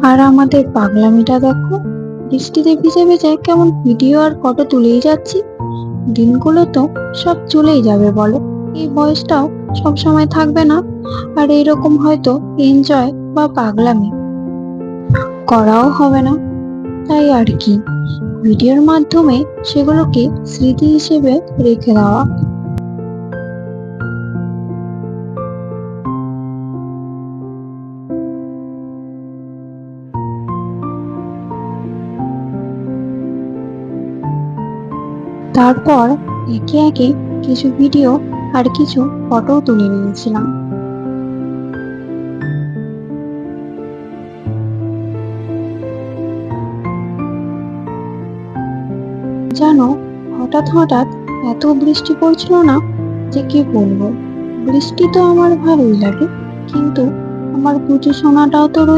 আর আমাদের পাগলামিটা দেখো, বৃষ্টিতে ভিজে ভিজে কেমন ভিডিও আর ফটো তুলেই যাচ্ছি। দিনগুলো তো সব চলেই যাবে বলো, এই বয়সটাও সব সময় থাকবে না। আর এরকম হয়তো এনজয় বা পাগলামি করাও হবে না। তাই আর কি, ভিডিওর মাধ্যমে সেগুলোকে স্মৃতি হিসেবে রেখে দেওয়া। তারপর একে একে কিছু ভিডিও আর কিছু ফটো তুলে নিয়েছিলাম। জানো, হঠাৎ হঠাৎ এত বৃষ্টি পড়ছিল না যে কি বলবো। বৃষ্টি তো আমার ভালোই লাগে, কিন্তু আমার পুচু সোনাটাও তো রয়েছে।